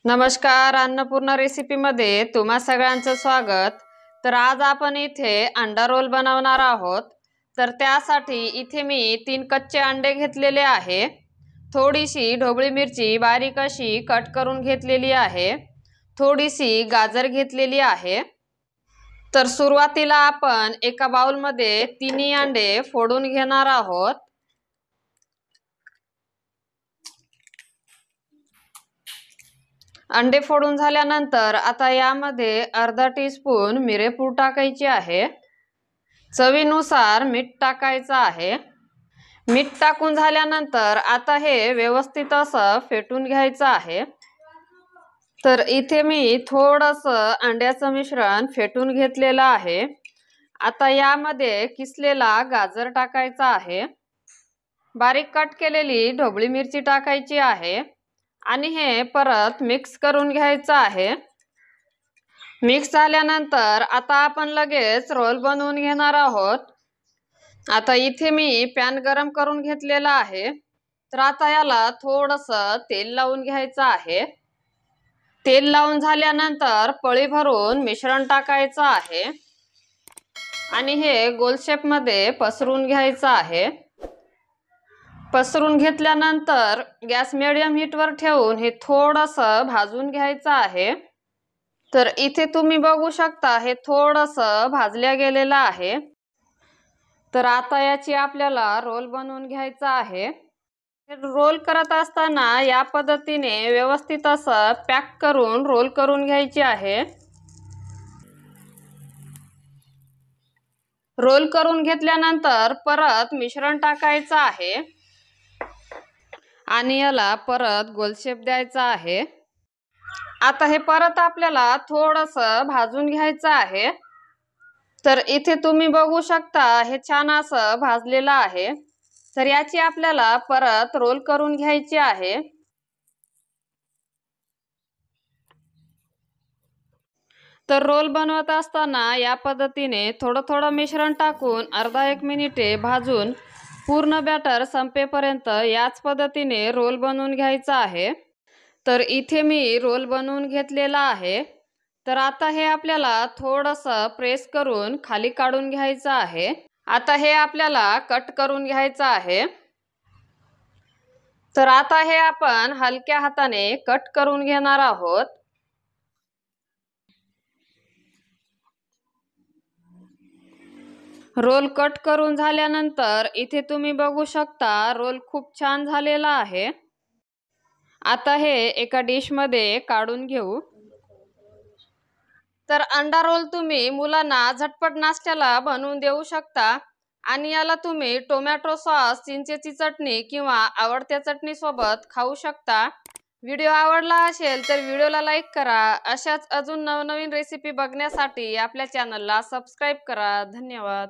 नमस्कार, अन्नपूर्णा रेसिपी मध्ये तुम्हा सगळ्यांचं स्वागत। तर आज आपण इथे अंडा रोल बनवणार आहोत। तर त्यासाठी इथे मी 3 कच्चे अंडे घेतलेले आहे। थोडीशी ढोबळी मिरची बारीक अशी कट करून घेतलेली आहे। थोडीशी गाजर घेतलेली आहे। तर सुरुवातीला आपण एका बाउल मध्ये 3 अंडे फोडून घेणार आहोत। अंडे फोडून झाल्यानंतर आता यामध्ये अर्धा टीस्पून मिरेपूड टाकायची आहे। चवीनुसार मीठ टाकायचं आहे। मीठ टाकून झाल्यानंतर आता हे व्यवस्थित असं फेटून घ्यायचं आहे। तर इथे मी थोडंसं अंड्याचं मिश्रण फेटून घेतलेलं आहे। आता यामध्ये किसलेला गाजर टाकायचा आहे। बारीक कट केलेली ढोबळी मिरची टाकायची आहे आणि हे परत मिक्स करून घ्यायचं आहे। मिक्स झाल्यानंतर आता आपण लगेच रोल बनवून घेणार आहोत। आता इथे मी पॅन गरम करून घेतलेला आहे। तर आता याला थोडंसं तेल लावून घ्यायचं आहे। तेल लावून झाल्यानंतर पळी भरून मिश्रण टाकायचं आहे आणि हे गोल शेप मध्ये पसरून घ्यायचं आहे। पसरून घेतल्यानंतर गॅस मीडियम हीट वर ठेवून हे थोडंसं भाजून घ्यायचं आहे। तर इथे तुम्ही बघू शकता हे थोडंसं भाजल्या गेलेलं आहे। तर आता याची आपल्याला रोल बनवून घ्यायचा आहे। रोल करत असताना या पद्धतीने व्यवस्थित असं पॅक करून रोल करून घ्यायची आहे। रोल करून घेतल्यानंतर परत मिश्रण टाकायचं आहे आणि याला परत गोल शेप द्यायचा आहे। आता हे परत आपल्याला थोडंसं भाजून घ्यायचं आहे। तर इथे तुम्ही बघू शकता हे छान असं भाजलेलं आहे। तर याची आपल्याला परत रोल करून घ्यायची आहे। तर रोल बनवत असताना या पद्धतीने थोडं थोडं मिश्रण टाकून अर्धा 1 मिनिटे भाजून पूर्ण बॅटर संपेपर्यंत याच पद्धतीने रोल बनवून घ्यायचा आहे। तर इथे मी रोल बनवून घेतलेला आहे। तर आता हे आपल्याला थोडंसं प्रेस करून खाली काढून घ्यायचं आहे। आता हे आपल्याला कट करून घ्यायचं आहे। तर आता हे आपण हलक्या हाताने कट करून घेणार आहोत। रोल कट करून झाल्यानंतर इथे तुम्ही बघू शकता रोल खूप छान झालेला आहे। आता हे एका डिश मध्ये काढून घेऊ। तर अंडा रोल तुम्ही मुलांना झटपट नाश्त्याला बनवून देऊ शकता आणि याला तुम्ही टोमॅटो सॉस, चिंचेची चटणी किंवा आवडत्या चटणी सोबत खाऊ शकता। व्हिडिओ आवडला असेल तर व्हिडिओला लाईक करा। अशाच अजून नवनवीन रेसिपी बघण्यासाठी आपल्या चॅनलला सबस्क्राइब करा। धन्यवाद।